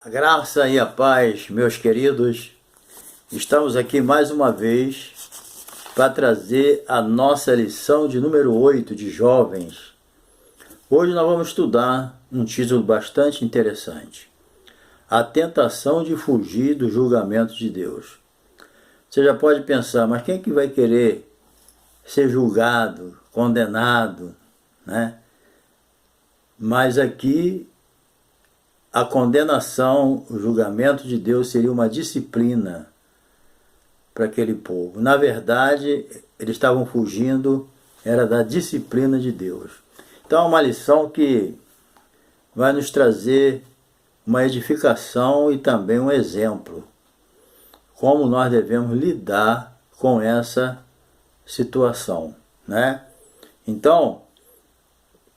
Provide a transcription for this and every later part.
A graça e a paz, meus queridos, estamos aqui mais uma vez para trazer a nossa lição de número 8 de jovens. Hoje nós vamos estudar um título bastante interessante: A tentação de fugir do julgamento de Deus. Você já pode pensar, mas quem é que vai querer ser julgado, condenado, né? Mas aqui a condenação, o julgamento de Deus seria uma disciplina para aquele povo. Na verdade, eles estavam fugindo, era da disciplina de Deus. Então é uma lição que vai nos trazer uma edificação e também um exemplo. Como nós devemos lidar com essa situação, né? Então,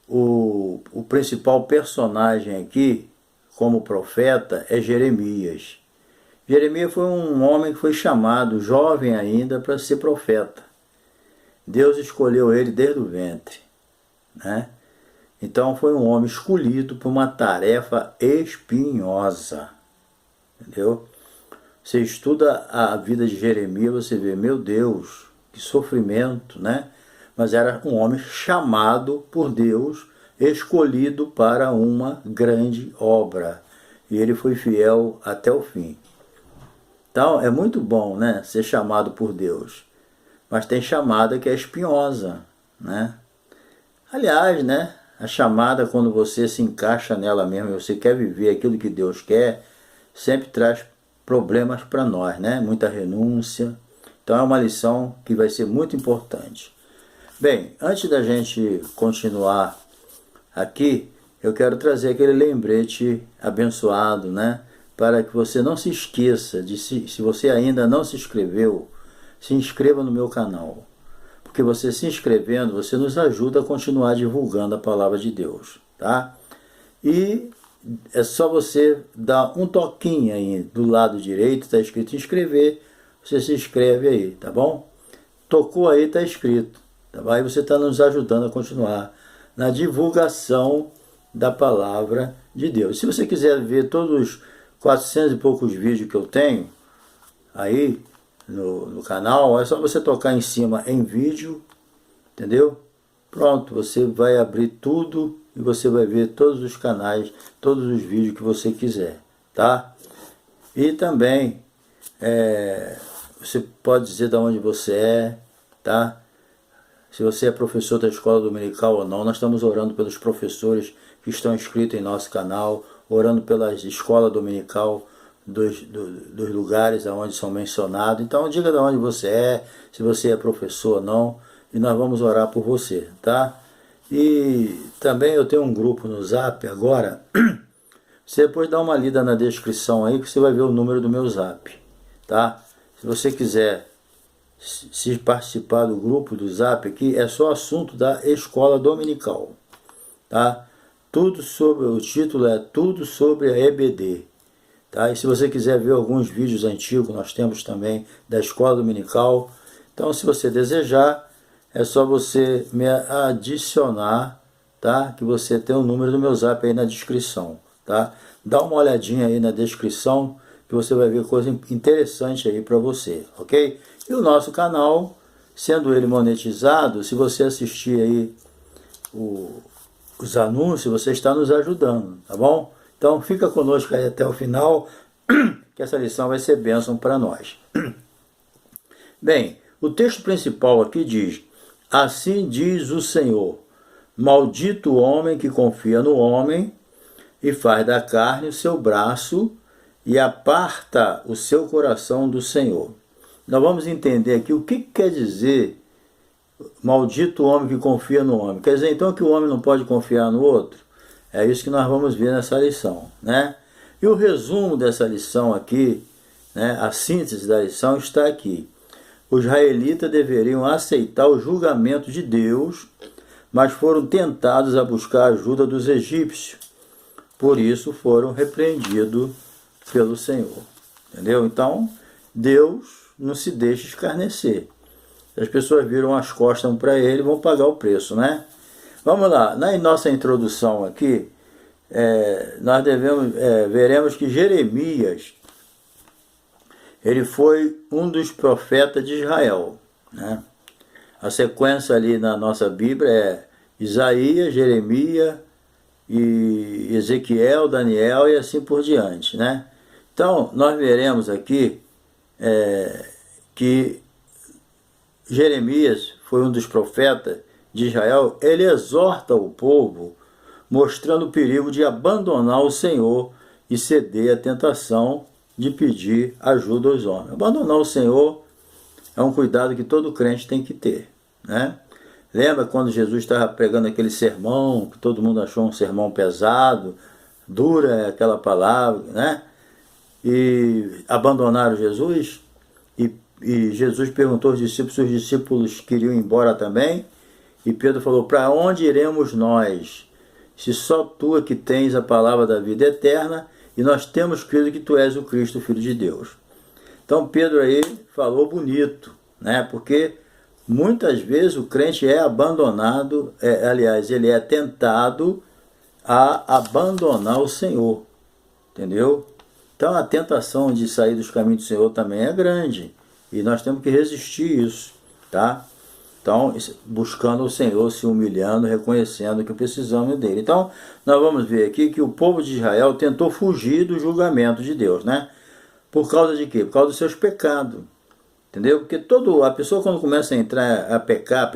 o principal personagem aqui, como profeta, é Jeremias. Jeremias foi um homem que foi chamado, jovem ainda, para ser profeta. Deus escolheu ele desde o ventre, né? Então foi um homem escolhido para uma tarefa espinhosa, entendeu? Você estuda a vida de Jeremias, você vê, meu Deus, que sofrimento, né? Mas era um homem chamado por Deus, escolhido para uma grande obra. E ele foi fiel até o fim. Então, é muito bom, né, ser chamado por Deus. Mas tem chamada que é espinhosa, né? Aliás, né, a chamada, quando você se encaixa nela mesmo e você quer viver aquilo que Deus quer, sempre traz problemas para nós, né? Muita renúncia. Então, é uma lição que vai ser muito importante. Bem, antes da gente continuar aqui, eu quero trazer aquele lembrete abençoado, né? Para que você não se esqueça de, se você ainda não se inscreveu, se inscreva no meu canal. Porque você se inscrevendo, você nos ajuda a continuar divulgando a palavra de Deus, tá? E é só você dar um toquinho aí do lado direito, está escrito inscrever, você se inscreve aí, tá bom? Tocou aí, está escrito, tá bom? Aí você está nos ajudando a continuar na divulgação da palavra de Deus. Se você quiser ver todos os 400 e poucos vídeos que eu tenho aí no canal, é só você tocar em cima em vídeo, entendeu? Pronto, você vai abrir tudo e você vai ver todos os canais, todos os vídeos que você quiser, tá? E também você pode dizer de onde você é, tá? Se você é professor da escola dominical ou não, nós estamos orando pelos professores que estão inscritos em nosso canal, orando pela escola dominical dos lugares onde são mencionados. Então diga de onde você é, se você é professor ou não, e nós vamos orar por você, tá? E também eu tenho um grupo no Zap agora. Você depois dá uma lida na descrição aí que você vai ver o número do meu Zap, tá? Se você quiser se participar do grupo do Zap aqui, é só assunto da escola dominical, tá? Tudo sobre, o título é Tudo sobre a EBD, tá? E se você quiser ver alguns vídeos antigos, nós temos também da escola dominical. Então, se você desejar, é só você me adicionar, tá? Que você tem o número do meu Zap aí na descrição, tá? Dá uma olhadinha aí na descrição que você vai ver coisa interessante aí para você, ok? E o nosso canal, sendo ele monetizado, se você assistir aí os anúncios, você está nos ajudando, tá bom? Então fica conosco aí até o final, que essa lição vai ser bênção para nós. Bem, o texto principal aqui diz: Assim diz o Senhor, maldito o homem que confia no homem e faz da carne o seu braço e aparta o seu coração do Senhor. Nós vamos entender aqui o que quer dizer maldito o homem que confia no homem. Quer dizer então que o homem não pode confiar no outro? É isso que nós vamos ver nessa lição, né? E o resumo dessa lição aqui, né, a síntese da lição está aqui. Os israelitas deveriam aceitar o julgamento de Deus, mas foram tentados a buscar a ajuda dos egípcios. Por isso foram repreendidos pelo Senhor. Entendeu? Então, Deus não se deixa escarnecer. As pessoas viram as costas para ele, vão pagar o preço, né? Vamos lá, na nossa introdução aqui, nós veremos que Jeremias, ele foi um dos profetas de Israel, né? A sequência ali na nossa Bíblia é Isaías, Jeremias e Ezequiel, Daniel e assim por diante, né? Então, nós veremos aqui que Jeremias foi um dos profetas de Israel. Ele exorta o povo, mostrando o perigo de abandonar o Senhor e ceder à tentação de pedir ajuda aos homens. Abandonar o Senhor é um cuidado que todo crente tem que ter, né? Lembra quando Jesus estava pregando aquele sermão, que todo mundo achou um sermão pesado, dura é aquela palavra, né? E abandonaram Jesus, e Jesus perguntou aos discípulos se os discípulos queriam ir embora também, e Pedro falou: para onde iremos nós, se só tu é que tens a palavra da vida eterna, e nós temos crido que tu és o Cristo, o Filho de Deus. Então Pedro aí falou bonito, né? Porque muitas vezes o crente é abandonado, aliás, ele é tentado a abandonar o Senhor, entendeu? Então a tentação de sair dos caminhos do Senhor também é grande, e nós temos que resistir isso, tá? Então, buscando o Senhor, se humilhando, reconhecendo que precisamos dele. Então, nós vamos ver aqui que o povo de Israel tentou fugir do julgamento de Deus, né? Por causa de quê? Por causa dos seus pecados, entendeu? Porque a pessoa quando começa a entrar a pecar,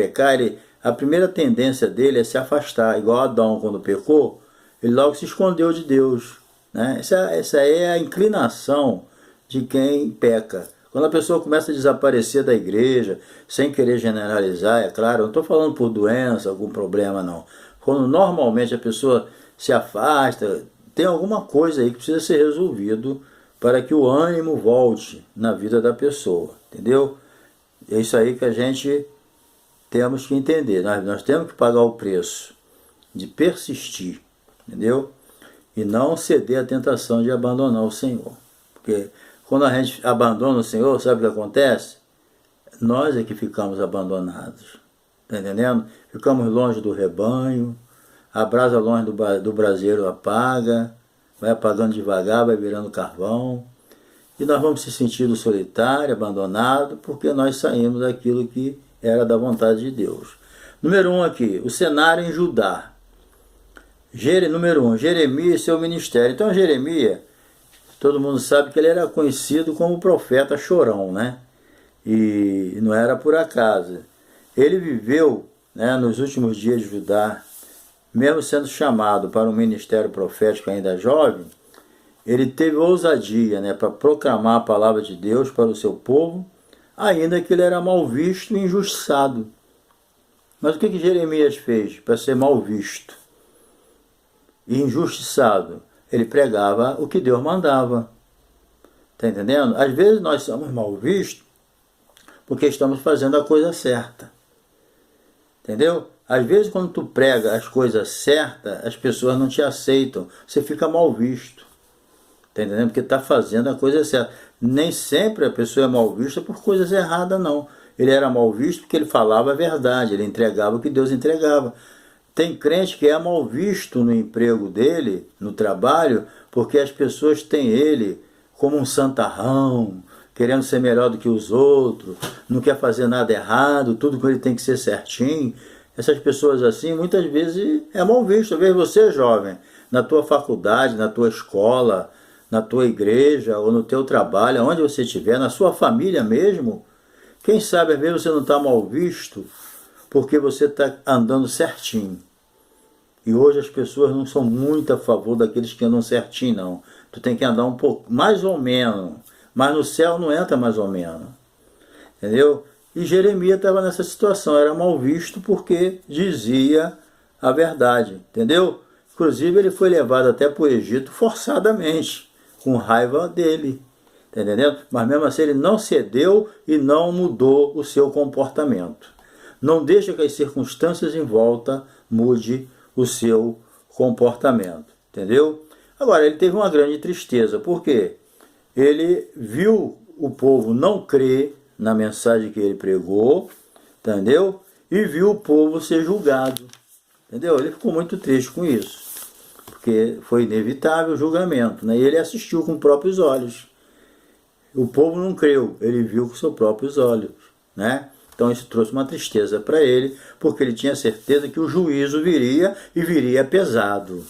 a primeira tendência dele é se afastar, igual Adão quando pecou, ele logo se escondeu de Deus, né? Essa é a inclinação de quem peca. Quando a pessoa começa a desaparecer da igreja, sem querer generalizar, é claro, eu não estou falando por doença, algum problema não. Quando normalmente a pessoa se afasta, tem alguma coisa aí que precisa ser resolvido para que o ânimo volte na vida da pessoa, entendeu? É isso aí que a gente temos que entender. Nós temos que pagar o preço de persistir, entendeu? E não ceder à tentação de abandonar o Senhor. Porque quando a gente abandona o Senhor, sabe o que acontece? Nós é que ficamos abandonados, tá entendendo? Ficamos longe do rebanho, a brasa longe do braseiro apaga, vai apagando devagar, vai virando carvão, e nós vamos se sentindo solitário, abandonado, porque nós saímos daquilo que era da vontade de Deus. Número 1 aqui, o cenário em Judá. Número 1, Jeremias e seu ministério. Então Jeremias, todo mundo sabe que ele era conhecido como profeta chorão, né? E não era por acaso. Ele viveu, né, nos últimos dias de Judá, mesmo sendo chamado para um ministério profético ainda jovem, ele teve ousadia, né, para proclamar a palavra de Deus para o seu povo, ainda que ele era mal visto e injustiçado. Mas o que Jeremias fez para ser mal visto e injustiçado? Ele pregava o que Deus mandava. Está entendendo? Às vezes nós somos mal vistos porque estamos fazendo a coisa certa. Entendeu? Às vezes quando tu prega as coisas certas, as pessoas não te aceitam. Você fica mal visto. Está entendendo? Porque está fazendo a coisa certa. Nem sempre a pessoa é mal vista por coisas erradas, não. Ele era mal visto porque ele falava a verdade. Ele entregava o que Deus entregava. Tem crente que é mal visto no emprego dele, no trabalho, porque as pessoas têm ele como um santarrão, querendo ser melhor do que os outros, não quer fazer nada errado, tudo com ele tem que ser certinho. Essas pessoas assim, muitas vezes é mal visto. Às vezes você, jovem, na tua faculdade, na tua escola, na tua igreja ou no teu trabalho, onde você estiver, na sua família mesmo, quem sabe às vezes você não está mal visto porque você está andando certinho. E hoje as pessoas não são muito a favor daqueles que andam certinho, não. Tu tem que andar um pouco, mais ou menos. Mas no céu não entra mais ou menos. Entendeu? E Jeremias estava nessa situação. Era mal visto porque dizia a verdade. Entendeu? Inclusive ele foi levado até para o Egito forçadamente, com raiva dele. Tá entendendo? Mas mesmo assim ele não cedeu e não mudou o seu comportamento. Não deixa que as circunstâncias em volta mude o seu comportamento, entendeu? Agora, ele teve uma grande tristeza, por quê? Ele viu o povo não crer na mensagem que ele pregou, entendeu? E viu o povo ser julgado, entendeu? Ele ficou muito triste com isso, porque foi inevitável o julgamento, né? E ele assistiu com próprios olhos. O povo não creu, ele viu com seus próprios olhos, né? Então isso trouxe uma tristeza para ele, porque ele tinha certeza que o juízo viria e viria pesado.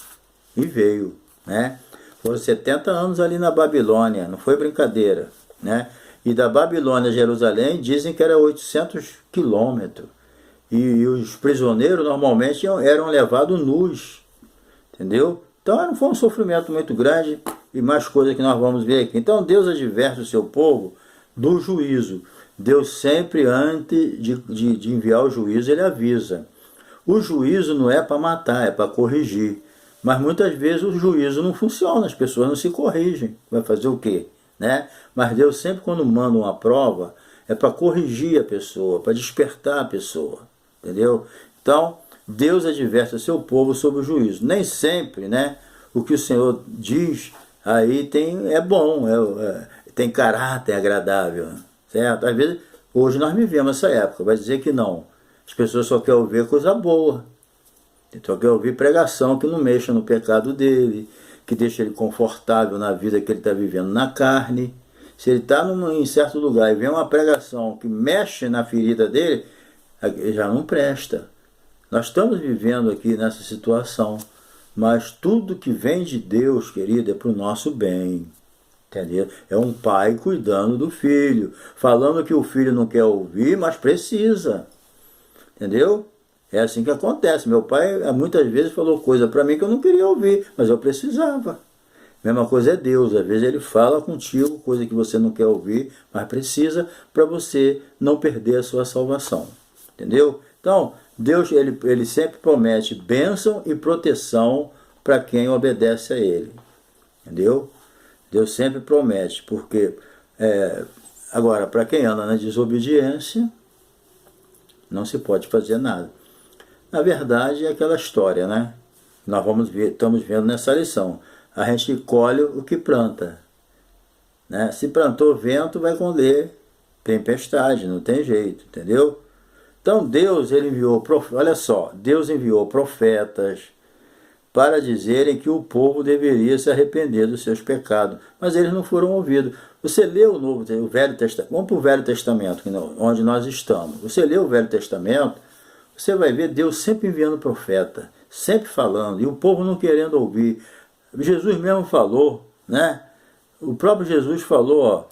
E veio, né? Foram 70 anos ali na Babilônia, não foi brincadeira, né? E da Babilônia a Jerusalém dizem que era 800 quilômetros. E os prisioneiros normalmente eram levados nus, entendeu? Então foi um sofrimento muito grande e mais coisas que nós vamos ver aqui. Então Deus adverte o seu povo do juízo. Deus sempre, antes de enviar o juízo, ele avisa. O juízo não é para matar, é para corrigir. Mas muitas vezes o juízo não funciona, as pessoas não se corrigem. Vai fazer o quê? Né? Mas Deus sempre, quando manda uma prova, é para corrigir a pessoa, para despertar a pessoa. Entendeu? Então, Deus adverte o seu povo sobre o juízo. Nem sempre, né, o que o Senhor diz aí é bom, tem caráter agradável. Certo? Às vezes, hoje nós vivemos essa época, vai dizer que não. As pessoas só querem ouvir coisa boa. Só querem ouvir pregação que não mexa no pecado dele, que deixa ele confortável na vida que ele está vivendo na carne. Se ele está em certo lugar e vem uma pregação que mexe na ferida dele, já não presta. Nós estamos vivendo aqui nessa situação, mas tudo que vem de Deus, querido, é para o nosso bem. Entendeu? É um pai cuidando do filho, falando que o filho não quer ouvir, mas precisa. Entendeu? É assim que acontece. Meu pai muitas vezes falou coisa para mim que eu não queria ouvir, mas eu precisava. Mesma coisa é Deus. Às vezes ele fala contigo coisa que você não quer ouvir, mas precisa para você não perder a sua salvação. Entendeu? Então, Deus ele sempre promete bênção e proteção para quem obedece a ele. Entendeu? Deus sempre promete, porque agora, para quem anda na desobediência, não se pode fazer nada. Na verdade, é aquela história, né? Nós estamos vendo nessa lição. A gente colhe o que planta. Né? Se plantou vento, vai colher tempestade, não tem jeito, entendeu? Então Deus olha só, Deus enviou profetas para dizerem que o povo deveria se arrepender dos seus pecados, mas eles não foram ouvidos. Você lê o Velho Testamento, vamos para o Velho Testamento, onde nós estamos. Você lê o Velho Testamento, você vai ver Deus sempre enviando profeta, sempre falando, e o povo não querendo ouvir. Jesus mesmo falou, né? O próprio Jesus falou,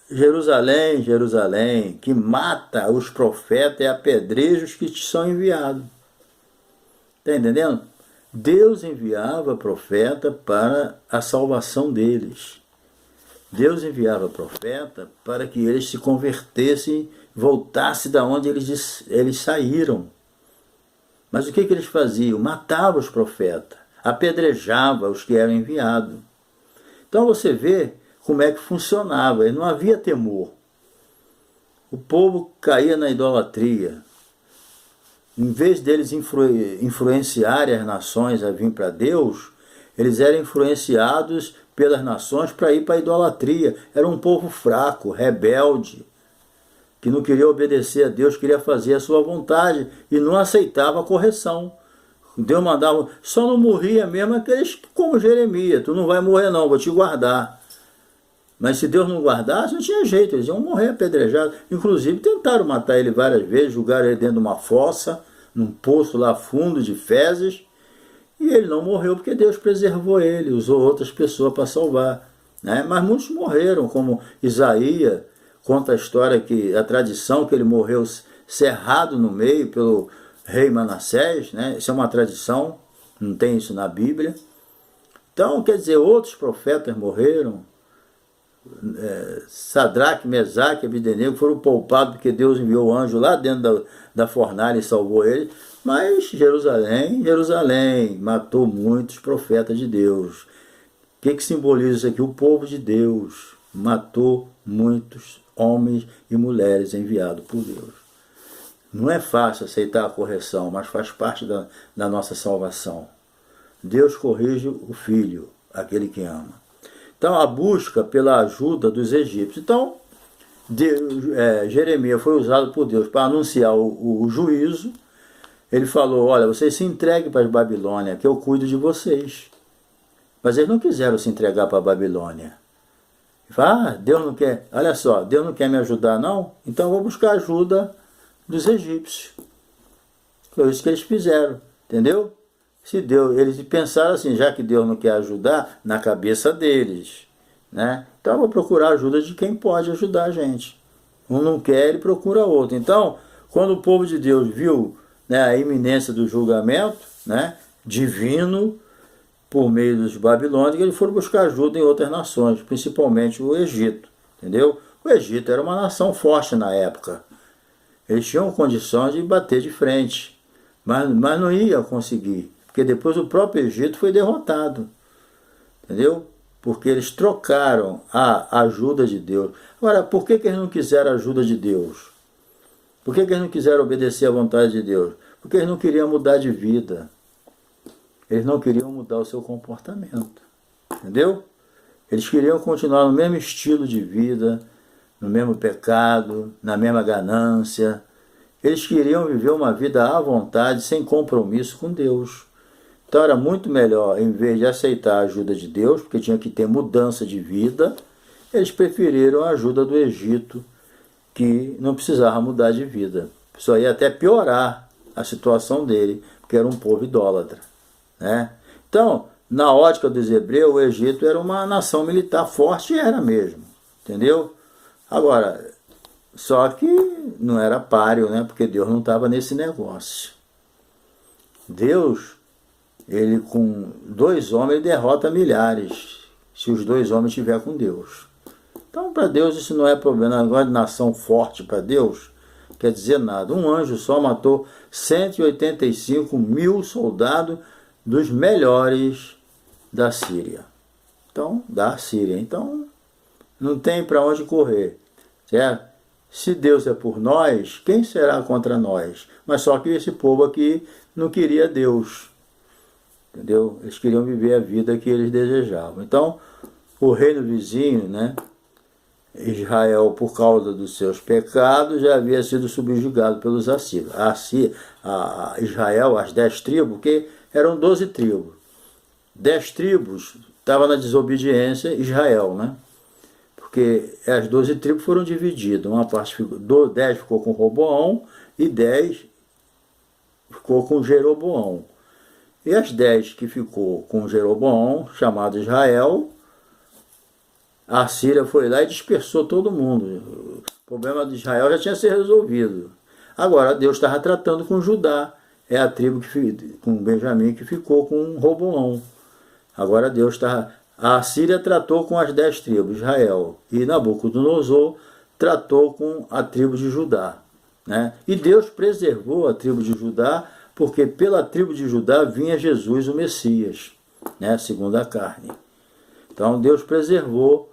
Jerusalém, Jerusalém, que mata os profetas e apedreja os que te são enviados. Está entendendo? Deus enviava profeta para a salvação deles. Deus enviava profeta para que eles se convertessem, voltassem da onde eles saíram. Mas o que eles faziam? Matavam os profetas, apedrejavam os que eram enviados. Então você vê como é que funcionava, não havia temor. O povo caía na idolatria. Em vez deles influenciarem as nações a vir para Deus, eles eram influenciados pelas nações para ir para a idolatria. Era um povo fraco, rebelde, que não queria obedecer a Deus, queria fazer a sua vontade e não aceitava a correção. Deus mandava, só não morria mesmo aqueles como Jeremias, tu não vai morrer não, vou te guardar. Mas se Deus não guardasse, não tinha jeito, eles iam morrer apedrejados. Inclusive tentaram matar ele várias vezes, jogaram ele dentro de uma fossa, num poço lá fundo de fezes, e ele não morreu porque Deus preservou ele, usou outras pessoas para salvar. Né? Mas muitos morreram, como Isaías, conta a história, a tradição que ele morreu cerrado no meio pelo rei Manassés, né? Isso é uma tradição, não tem isso na Bíblia. Então, quer dizer, outros profetas morreram, Sadraque, Mesaque e Abdenego foram poupados porque Deus enviou o anjo lá dentro da fornalha e salvou eles. Mas Jerusalém, Jerusalém matou muitos profetas de Deus. O que simboliza isso aqui? O povo de Deus matou muitos homens e mulheres enviados por Deus. Não é fácil aceitar a correção, mas faz parte da nossa salvação. Deus corrige o filho, aquele que ama. Então, a busca pela ajuda dos egípcios. Então, Jeremias foi usado por Deus para anunciar o juízo, Ele falou, olha, vocês se entreguem para a Babilônia, que eu cuido de vocês. Mas eles não quiseram se entregar para a Babilônia. Deus não quer, olha só, Deus não quer me ajudar não? Então eu vou buscar ajuda dos egípcios. Foi isso que eles fizeram, entendeu? Se Deus, eles pensaram assim, já que Deus não quer ajudar, na cabeça deles, né? Então eu vou procurar ajuda de quem pode ajudar a gente. Um não quer, ele procura outro. Então, quando o povo de Deus viu, né, a iminência do julgamento, né, divino, por meio dos babilônicos, eles foram buscar ajuda em outras nações, principalmente o Egito, entendeu? O Egito era uma nação forte na época. Eles tinham condições de bater de frente, mas não ia conseguir, porque depois o próprio Egito foi derrotado, entendeu? Porque eles trocaram a ajuda de Deus. Agora, por que eles não quiseram a ajuda de Deus? Por que eles não quiseram obedecer à vontade de Deus? Porque eles não queriam mudar de vida. Eles não queriam mudar o seu comportamento, entendeu? Eles queriam continuar no mesmo estilo de vida, no mesmo pecado, na mesma ganância. Eles queriam viver uma vida à vontade, sem compromisso com Deus. Então era muito melhor, em vez de aceitar a ajuda de Deus, porque tinha que ter mudança de vida, eles preferiram a ajuda do Egito, que não precisava mudar de vida. Só ia até piorar a situação dele, porque era um povo idólatra, né? Então, na ótica dos hebreus, o Egito era uma nação militar forte, e era mesmo, entendeu? Agora, só que não era páreo, né? Porque Deus não estava nesse negócio. Deus, ele com 2 homens, ele derrota milhares, se os 2 homens estiverem com Deus. Então, para Deus, isso não é problema. Agora, de nação forte para Deus, quer dizer nada. Um anjo só matou 185 mil soldados dos melhores da Síria. Então, Então, não tem para onde correr, certo? Se Deus é por nós, quem será contra nós? Mas só que esse povo aqui não queria Deus, entendeu? Eles queriam viver a vida que eles desejavam. Então, o reino vizinho, né, Israel, por causa dos seus pecados, já havia sido subjugado pelos assírios. Israel, as 10 tribos, que eram 12 tribos. 10 tribos estavam na desobediência, Israel, né? Porque as 12 tribos foram divididas. Uma parte ficou, 10 ficou com Roboão e 10 ficou com Jeroboão. E as 10 que ficou com Jeroboão, chamado Israel, a Síria foi lá e dispersou todo mundo. O problema de Israel já tinha sido resolvido. Agora Deus estava tratando com Judá. É a tribo com Benjamim que ficou com Roboão. Agora Deus está... A Síria tratou com as 10 tribos, Israel. E Nabucodonosor tratou com a tribo de Judá, né? E Deus preservou a tribo de Judá, porque pela tribo de Judá vinha Jesus, o Messias, né? Segundo a carne. Então Deus preservou,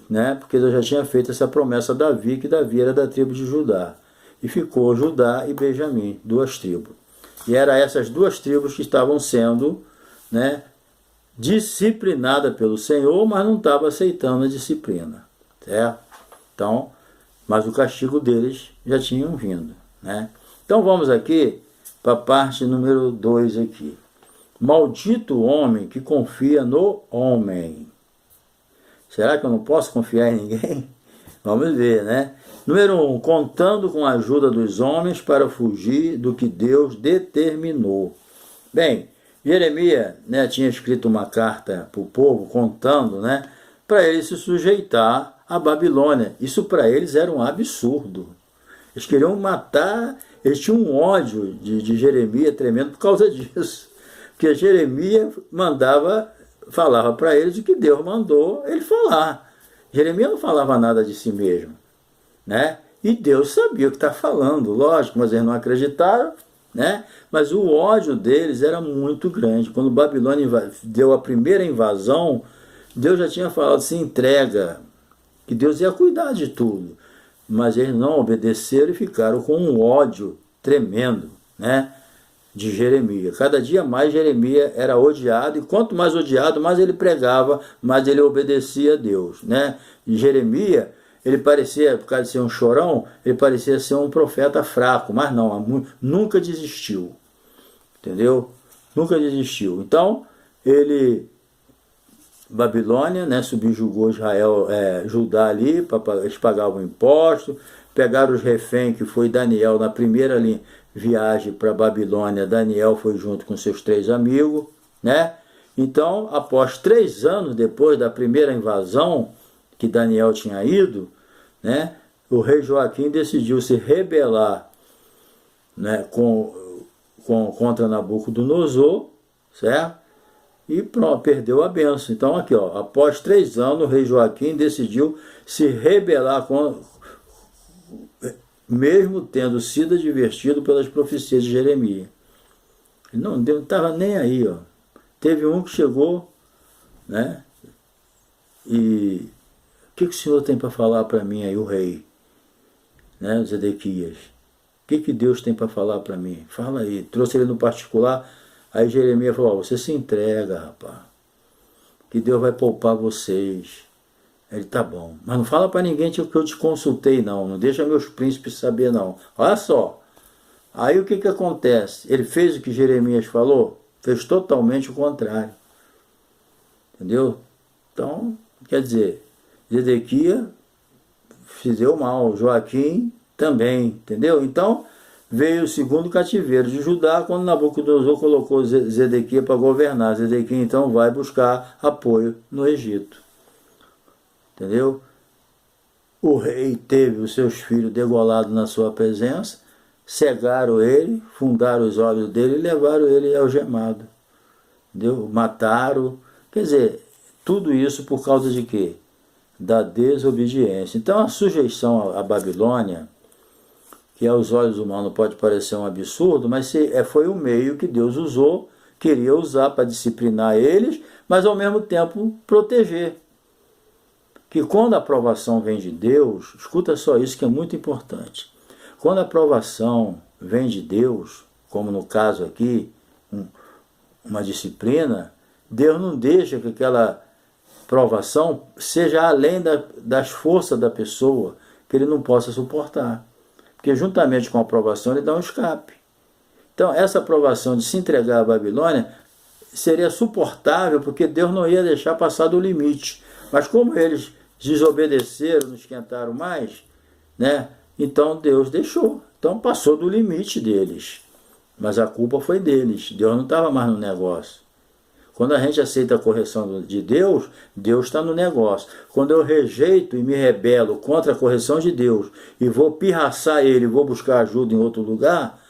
né? Porque Deus já tinha feito essa promessa a Davi, que Davi era da tribo de Judá. E ficou Judá e Benjamim, 2 tribos. E eram essas 2 tribos que estavam sendo, né, disciplinadas pelo Senhor, mas não estavam aceitando a disciplina, certo? Então, mas o castigo deles já tinham vindo, né? Então vamos aqui para a parte número 2 aqui. Maldito o homem que confia no homem. Será que eu não posso confiar em ninguém? Vamos ver, né? Número 1, contando com a ajuda dos homens para fugir do que Deus determinou. Bem, Jeremias, né, tinha escrito uma carta para o povo contando, né, para eles se sujeitar à Babilônia. Isso para eles era um absurdo. Eles queriam matar, eles tinham um ódio de Jeremias tremendo por causa disso. Porque Jeremias falava para eles o que Deus mandou ele falar. Jeremias não falava nada de si mesmo, né? E Deus sabia o que está falando, lógico, mas eles não acreditaram, né? Mas o ódio deles era muito grande. Quando Babilônia deu a primeira invasão, Deus já tinha falado, se entrega, que Deus ia cuidar de tudo. Mas eles não obedeceram e ficaram com um ódio tremendo, né, de Jeremias. Cada dia mais Jeremias era odiado, e quanto mais odiado, mais ele pregava, mais ele obedecia a Deus, né? E Jeremias, ele parecia, por causa de ser um chorão, ele parecia ser um profeta fraco, mas não, nunca desistiu, entendeu? Nunca desistiu. Então, Babilônia, né, subjugou Israel, Judá ali, eles pagavam imposto, pegaram os reféns, que foi Daniel, na primeira viagem para Babilônia, Daniel foi junto com seus 3 amigos, né? Então, após 3 anos depois da primeira invasão, que Daniel tinha ido, né, o rei Joaquim decidiu se rebelar, né, contra Nabucodonosor, certo? E pronto, perdeu a bênção. Então aqui, ó, após 3 anos, o rei Joaquim decidiu se rebelar, mesmo tendo sido advertido pelas profecias de Jeremias. Ele não estava nem aí, ó. Teve um que chegou, né? E o que o senhor tem para falar para mim aí, o rei, né, Zedequias? O que Deus tem para falar para mim? Fala aí. Trouxe ele no particular. Aí Jeremias falou, você se entrega, rapaz, que Deus vai poupar vocês. Ele, tá bom, mas não fala para ninguém que eu te consultei, não deixa meus príncipes saber, não. Olha só, aí o que acontece? Ele fez o que Jeremias falou? Fez totalmente o contrário, entendeu? Então, quer dizer, Zedequias fizeu mal, Joaquim também, entendeu? Então, veio o segundo cativeiro de Judá, quando Nabucodonosor colocou Zedequias para governar. Zedequias então vai buscar apoio no Egito. Entendeu? O rei teve os seus filhos degolados na sua presença, cegaram ele, fundaram os olhos dele e levaram ele algemado. Entendeu? Mataram. Quer dizer, tudo isso por causa de quê? Da desobediência. Então a sujeição à Babilônia, que aos olhos humanos pode parecer um absurdo, mas foi o meio que Deus usou, queria usar para disciplinar eles, mas ao mesmo tempo proteger. Que quando a aprovação vem de Deus, escuta só isso que é muito importante. Quando a aprovação vem de Deus, como no caso aqui, uma disciplina, Deus não deixa que aquela provação seja além das forças da pessoa, que ele não possa suportar. Porque juntamente com a aprovação ele dá um escape. Então essa aprovação de se entregar à Babilônia seria suportável, porque Deus não ia deixar passar do limite. Mas como eles desobedeceram, não esquentaram mais, né? Então Deus deixou. Então passou do limite deles. Mas a culpa foi deles. Deus não estava mais no negócio. Quando a gente aceita a correção de Deus, Deus está no negócio. Quando eu rejeito e me rebelo contra a correção de Deus e vou pirraçar ele, vou buscar ajuda em outro lugar,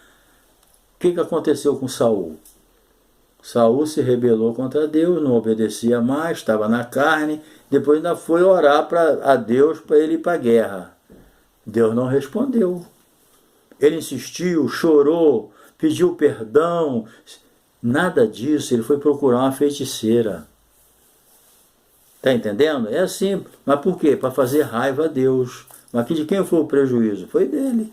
o que aconteceu com Saul? Saul se rebelou contra Deus, não obedecia mais, estava na carne, depois ainda foi orar a Deus para ele ir para a guerra. Deus não respondeu. Ele insistiu, chorou, pediu perdão. Nada disso, ele foi procurar uma feiticeira. Está entendendo? É assim. Mas por quê? Para fazer raiva a Deus. Mas de quem foi o prejuízo? Foi dele.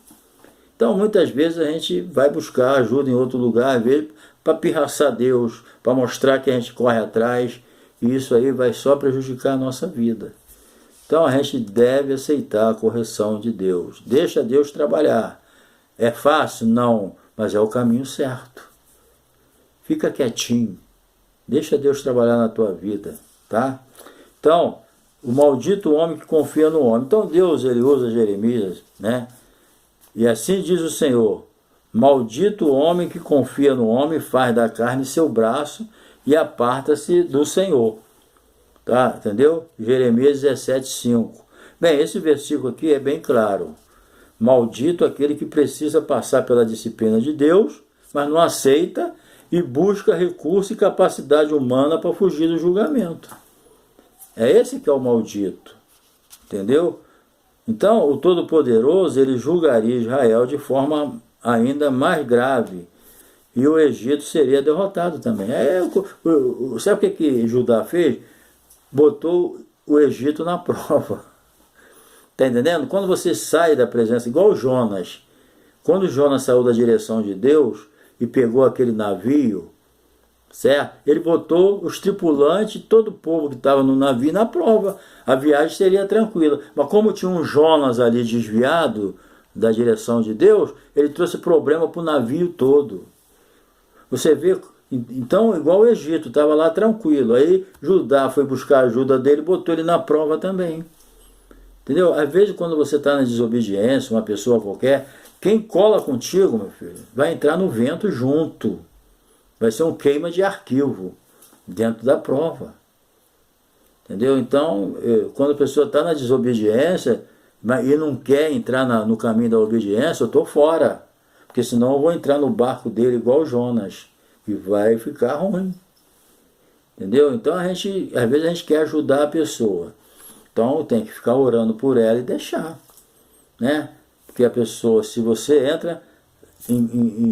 Então, muitas vezes a gente vai buscar ajuda em outro lugar, às vezes, para pirraçar Deus, para mostrar que a gente corre atrás, e isso aí vai só prejudicar a nossa vida. Então, a gente deve aceitar a correção de Deus. Deixa Deus trabalhar. É fácil? Não, mas é o caminho certo. Fica quietinho, deixa Deus trabalhar na tua vida, tá? Então, o maldito homem que confia no homem. Então Deus, ele usa Jeremias, né? E assim diz o Senhor, maldito o homem que confia no homem, faz da carne seu braço e aparta-se do Senhor. Tá? Entendeu? Jeremias 17:5. Bem, esse versículo aqui é bem claro. Maldito aquele que precisa passar pela disciplina de Deus, mas não aceita e busca recurso e capacidade humana para fugir do julgamento. É esse que é o maldito. Entendeu? Então, o Todo-Poderoso, ele julgaria Israel de forma ainda mais grave. E o Egito seria derrotado também. Sabe o que Judá fez? Botou o Egito na prova. Está entendendo? Quando você sai da presença, igual Jonas. Quando Jonas saiu da direção de Deus e pegou aquele navio, certo? Ele botou os tripulantes, todo o povo que estava no navio na prova. A viagem seria tranquila. Mas como tinha um Jonas ali desviado da direção de Deus, ele trouxe problema para o navio todo. Você vê, então, igual o Egito, estava lá tranquilo. Aí Judá foi buscar a ajuda dele, botou ele na prova também. Entendeu? Às vezes, quando você está na desobediência, uma pessoa qualquer, quem cola contigo, meu filho, vai entrar no vento junto. Vai ser um queima de arquivo dentro da prova. Entendeu? Então, quando a pessoa está na desobediência e não quer entrar no caminho da obediência, eu estou fora. Porque senão eu vou entrar no barco dele igual Jonas. E vai ficar ruim. Entendeu? Então, às vezes a gente quer ajudar a pessoa. Então, tem que ficar orando por ela e deixar. Né? Porque a pessoa, se você entra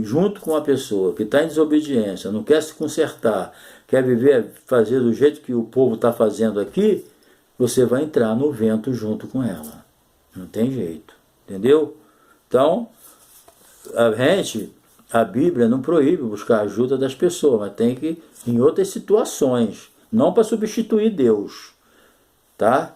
junto com a pessoa que está em desobediência, não quer se consertar, quer viver, fazer do jeito que o povo está fazendo aqui, você vai entrar no vento junto com ela. Não tem jeito. Entendeu? Então, a Bíblia não proíbe buscar a ajuda das pessoas, mas tem que, em outras situações, não para substituir Deus. Tá?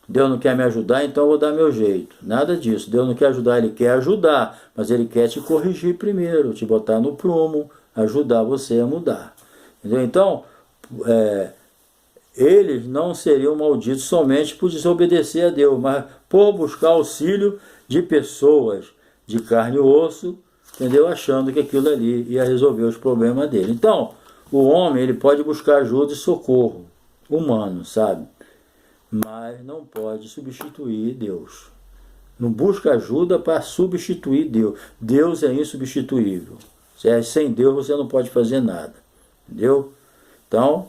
Deus não quer me ajudar, então eu vou dar meu jeito. Nada disso. Deus não quer ajudar, Ele quer ajudar, mas Ele quer te corrigir primeiro, te botar no prumo, ajudar você a mudar. Entendeu? Então, eles não seriam malditos somente por desobedecer a Deus, mas por buscar auxílio de pessoas de carne e osso, entendeu? Achando que aquilo ali ia resolver os problemas dele. Então, o homem ele pode buscar ajuda e socorro humano, sabe? Mas não pode substituir Deus. Não busca ajuda para substituir Deus. Deus é insubstituível. Sem Deus você não pode fazer nada. Entendeu? Então,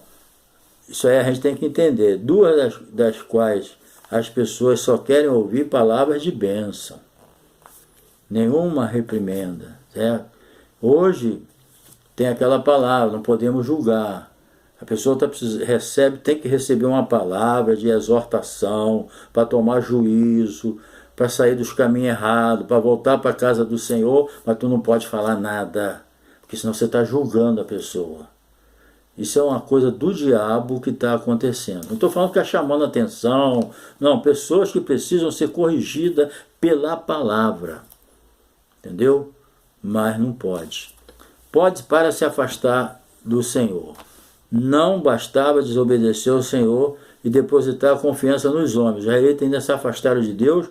isso aí a gente tem que entender. Duas das quais as pessoas só querem ouvir palavras de bênção. Nenhuma reprimenda. Certo? Hoje tem aquela palavra, não podemos julgar. A pessoa tem que receber uma palavra de exortação, para tomar juízo, para sair dos caminhos errados, para voltar para a casa do Senhor, mas tu não pode falar nada, porque senão você está julgando a pessoa. Isso é uma coisa do diabo que está acontecendo. Não estou falando que está chamando atenção, não, pessoas que precisam ser corrigidas pela palavra, entendeu? Mas não pode. Pode para se afastar do Senhor. Não bastava desobedecer ao Senhor e depositar a confiança nos homens. Já eles ainda se afastaram de Deus.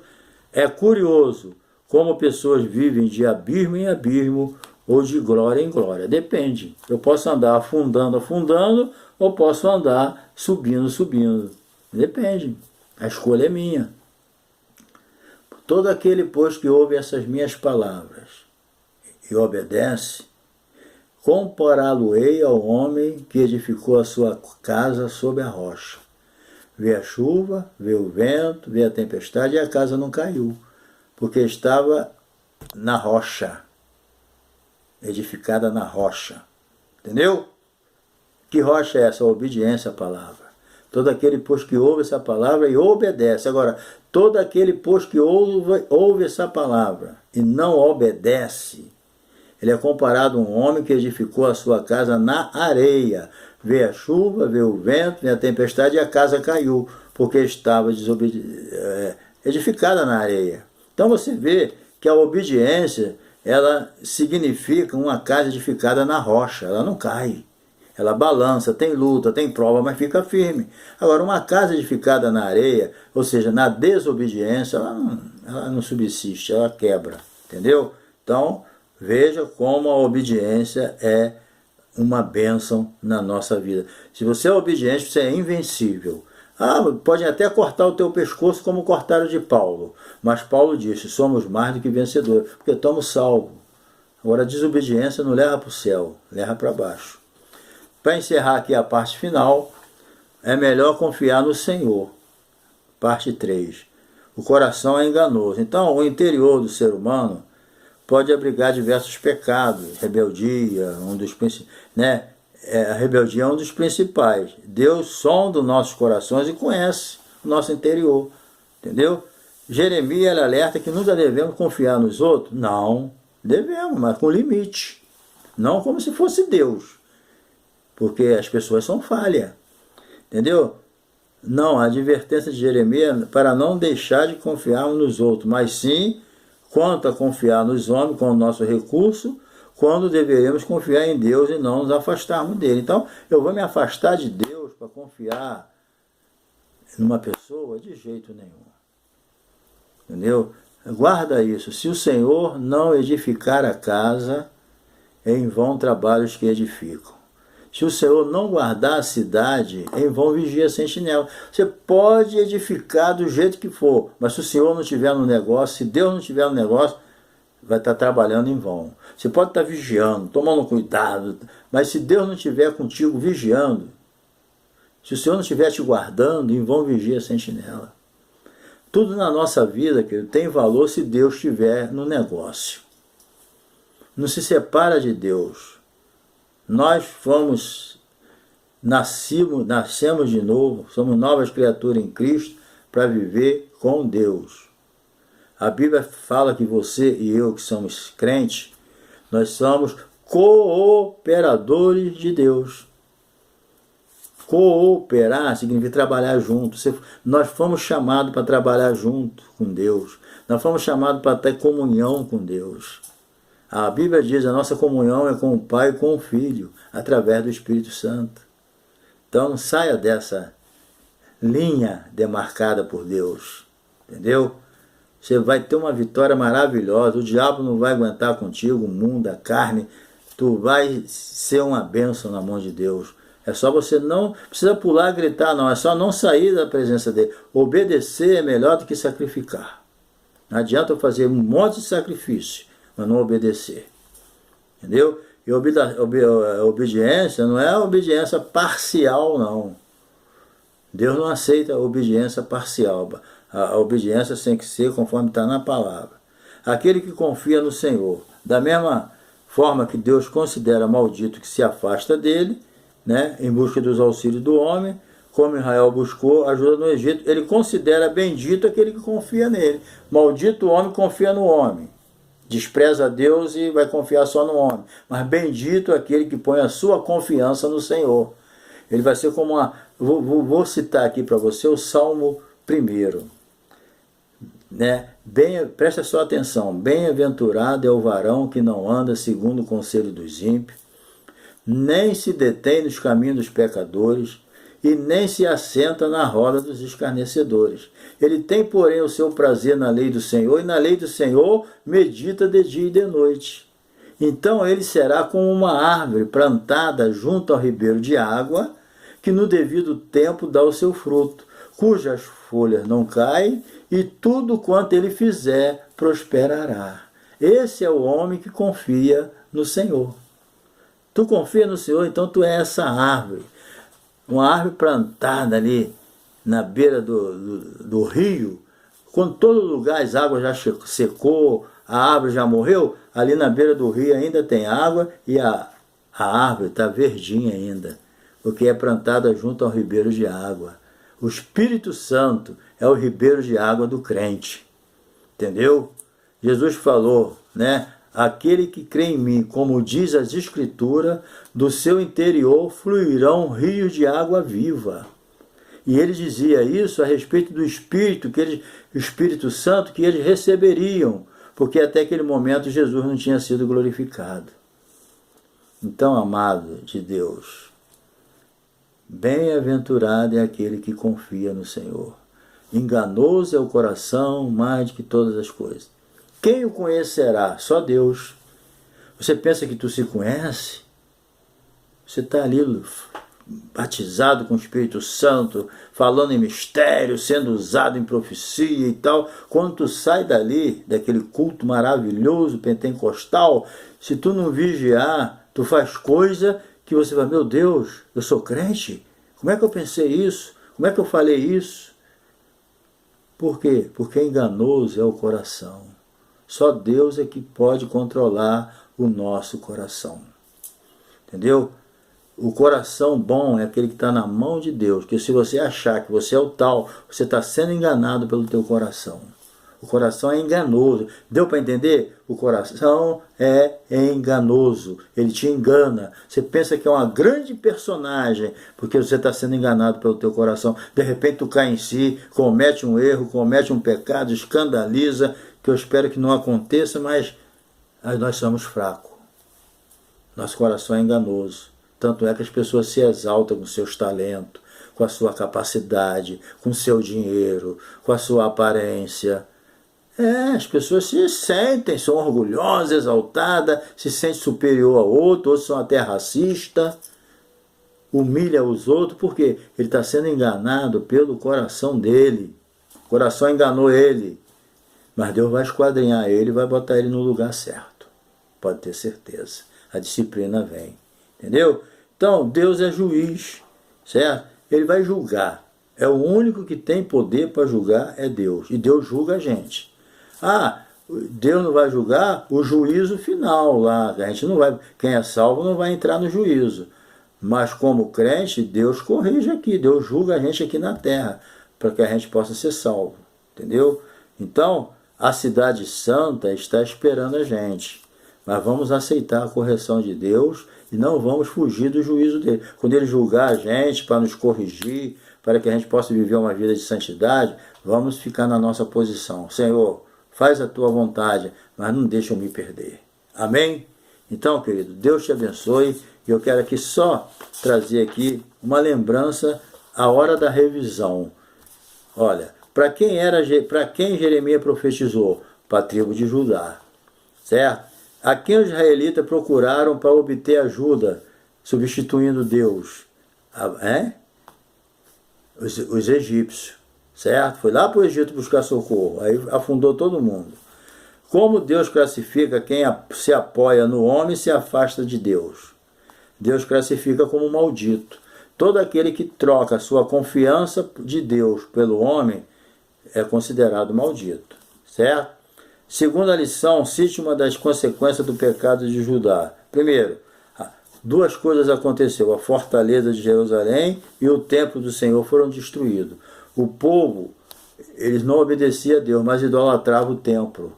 É curioso como pessoas vivem de abismo em abismo ou de glória em glória. Depende. Eu posso andar afundando, ou posso andar subindo. Depende. A escolha é minha. Todo aquele, pois, que ouve essas minhas palavras e obedece, compará-lo-ei ao homem que edificou a sua casa sobre a rocha. Vê a chuva, vê o vento, vê a tempestade e a casa não caiu, porque estava na rocha, edificada na rocha. Entendeu? Que rocha é essa? A obediência à palavra. Todo aquele, pois, que ouve essa palavra e obedece. Agora, todo aquele, pois, que ouve essa palavra e não obedece, ele é comparado a um homem que edificou a sua casa na areia. Vê a chuva, vê o vento, vê a tempestade e a casa caiu, porque estava edificada na areia. Então você vê que a obediência, ela significa uma casa edificada na rocha, ela não cai. Ela balança, tem luta, tem prova, mas fica firme. Agora, uma casa edificada na areia, ou seja, na desobediência, ela não subsiste, ela quebra. Entendeu? Então, veja como a obediência é uma bênção na nossa vida. Se você é obediente, você é invencível. Podem até cortar o teu pescoço como cortaram de Paulo. Mas Paulo disse, somos mais do que vencedores, porque estamos salvos. Agora, a desobediência não leva para o céu, leva para baixo. Para encerrar aqui a parte final, é melhor confiar no Senhor. Parte 3. O coração é enganoso. Então, o interior do ser humano pode abrigar diversos pecados. Rebeldia, a rebeldia é um dos principais. Deus sonda os nossos corações e conhece o nosso interior. Entendeu? Jeremias alerta que nunca devemos confiar nos outros. Não, devemos, mas com limite. Não como se fosse Deus. Porque as pessoas são falhas. Entendeu? Não, a advertência de Jeremias para não deixar de confiar nos outros, mas sim quanto a confiar nos homens com o nosso recurso, quando deveríamos confiar em Deus e não nos afastarmos dele. Então, eu vou me afastar de Deus para confiar numa pessoa? De jeito nenhum. Entendeu? Guarda isso. Se o Senhor não edificar a casa, em vão trabalhos que edificam. Se o Senhor não guardar a cidade, em vão vigia a sentinela. Você pode edificar do jeito que for, mas se o Senhor não estiver no negócio, se Deus não estiver no negócio, vai estar trabalhando em vão. Você pode estar vigiando, tomando cuidado, mas se Deus não estiver contigo vigiando, se o Senhor não estiver te guardando, em vão vigia a sentinela. Tudo na nossa vida, querido, tem valor se Deus estiver no negócio. Não se separa de Deus. Nós nascemos de novo, somos novas criaturas em Cristo para viver com Deus. A Bíblia fala que você e eu, que somos crentes, nós somos cooperadores de Deus. Cooperar significa trabalhar junto. Nós fomos chamados para trabalhar junto com Deus. Nós fomos chamados para ter comunhão com Deus. A Bíblia diz que a nossa comunhão é com o Pai e com o Filho, através do Espírito Santo. Então, saia dessa linha demarcada por Deus. Entendeu? Você vai ter uma vitória maravilhosa. O diabo não vai aguentar contigo, o mundo, a carne. Tu vai ser uma bênção na mão de Deus. É só você não precisa pular e gritar, não. É só não sair da presença dele. Obedecer é melhor do que sacrificar. Não adianta eu fazer um monte de sacrifício, mas não obedecer. Entendeu? E a obediência não é a obediência parcial, não. Deus não aceita a obediência parcial. A obediência tem que ser conforme está na palavra. Aquele que confia no Senhor, da mesma forma que Deus considera maldito que se afasta dele, né, em busca dos auxílios do homem, como Israel buscou ajuda no Egito, ele considera bendito aquele que confia nele. Maldito o homem que confia no homem. Despreza a Deus e vai confiar só no homem. Mas bendito aquele que põe a sua confiança no Senhor. Ele vai ser como uma... Vou citar aqui para você o Salmo 1. Né? Presta sua atenção. Bem-aventurado é o varão que não anda segundo o conselho dos ímpios, nem se detém nos caminhos dos pecadores, e nem se assenta na roda dos escarnecedores. Ele tem, porém, o seu prazer na lei do Senhor, e na lei do Senhor medita de dia e de noite. Então ele será como uma árvore plantada junto ao ribeiro de água, que no devido tempo dá o seu fruto, cujas folhas não caem, e tudo quanto ele fizer prosperará. Esse é o homem que confia no Senhor. Tu confia no Senhor, então tu é essa árvore. Uma árvore plantada ali na beira do rio, quando todo lugar as águas já secou, a árvore já morreu, ali na beira do rio ainda tem água e a árvore está verdinha ainda, porque é plantada junto ao ribeiro de água. O Espírito Santo é o ribeiro de água do crente. Entendeu? Jesus falou, né? Aquele que crê em mim, como diz as Escrituras, do seu interior fluirão rios de água viva. E ele dizia isso a respeito do Espírito, o Espírito Santo que eles receberiam, porque até aquele momento Jesus não tinha sido glorificado. Então, amado de Deus, bem-aventurado é aquele que confia no Senhor. Enganoso é o coração mais do que todas as coisas. Quem o conhecerá? Só Deus. Você pensa que tu se conhece? Você está ali batizado com o Espírito Santo, falando em mistério, sendo usado em profecia e tal. Quando tu sai dali, daquele culto maravilhoso, pentecostal, se tu não vigiar, tu faz coisa que você vai, meu Deus, eu sou crente? Como é que eu pensei isso? Como é que eu falei isso? Por quê? Porque enganoso é o coração. Só Deus é que pode controlar o nosso coração. Entendeu? O coração bom é aquele que está na mão de Deus. Porque se você achar que você é o tal, você está sendo enganado pelo teu coração. O coração é enganoso. Deu para entender? O coração é enganoso. Ele te engana. Você pensa que é uma grande personagem, porque você está sendo enganado pelo teu coração. De repente tu cai em si, comete um erro, comete um pecado, escandaliza, que eu espero que não aconteça, mas nós somos fracos. Nosso coração é enganoso. Tanto é que as pessoas se exaltam com seus talentos, com a sua capacidade, com o seu dinheiro, com a sua aparência. As pessoas se sentem, são orgulhosas, exaltadas, se sentem superior a outro, outros são até racistas, humilha os outros, porque ele está sendo enganado pelo coração dele. O coração enganou ele, mas Deus vai esquadrinhar ele e vai botar ele no lugar certo. Pode ter certeza. A disciplina vem. Entendeu? Então, Deus é juiz, certo? Ele vai julgar. É o único que tem poder para julgar é Deus. E Deus julga a gente. Deus não vai julgar o juízo final lá. A gente não vai, quem é salvo não vai entrar no juízo. Mas como crente, Deus corrige aqui, Deus julga a gente aqui na terra, para que a gente possa ser salvo. Entendeu? Então, a cidade santa está esperando a gente. Mas vamos aceitar a correção de Deus e não vamos fugir do juízo dele. Quando ele julgar a gente para nos corrigir, para que a gente possa viver uma vida de santidade, vamos ficar na nossa posição. Senhor, faz a tua vontade, mas não deixa eu me perder. Amém? Então, querido, Deus te abençoe. E eu quero aqui só trazer aqui uma lembrança à hora da revisão. Olha, para quem Jeremias profetizou? Para a tribo de Judá. Certo? A quem os israelitas procuraram para obter ajuda, substituindo Deus? Os egípcios. Certo? Foi lá para o Egito buscar socorro. Aí afundou todo mundo. Como Deus classifica quem se apoia no homem e se afasta de Deus? Deus classifica como maldito. Todo aquele que troca a sua confiança de Deus pelo homem é considerado maldito. Certo? Segunda lição, cite uma das consequências do pecado de Judá. Primeiro, duas coisas aconteceram. A fortaleza de Jerusalém e o templo do Senhor foram destruídos. O povo, eles não obedeciam a Deus, mas idolatravam o templo.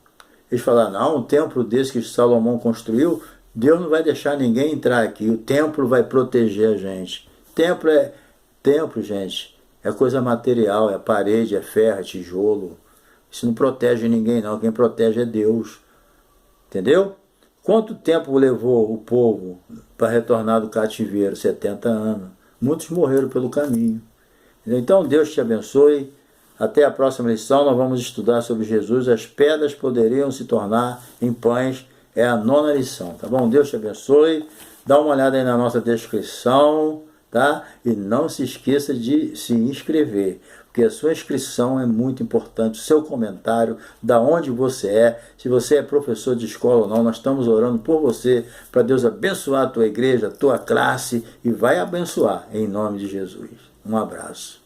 Eles falaram, não, um templo desse que Salomão construiu, Deus não vai deixar ninguém entrar aqui. O templo vai proteger a gente. Templo, gente, é coisa material, é parede, é ferro, é tijolo. Isso não protege ninguém, não. Quem protege é Deus. Entendeu? Quanto tempo levou o povo para retornar do cativeiro? 70 anos. Muitos morreram pelo caminho. Então, Deus te abençoe. Até a próxima lição, nós vamos estudar sobre Jesus. As pedras poderiam se tornar em pães. É a 9ª lição, tá bom? Deus te abençoe. Dá uma olhada aí na nossa descrição, tá? E não se esqueça de se inscrever, porque a sua inscrição é muito importante, o seu comentário, da onde você é, se você é professor de escola ou não, nós estamos orando por você, para Deus abençoar a tua igreja, a tua classe, e vai abençoar, em nome de Jesus. Um abraço.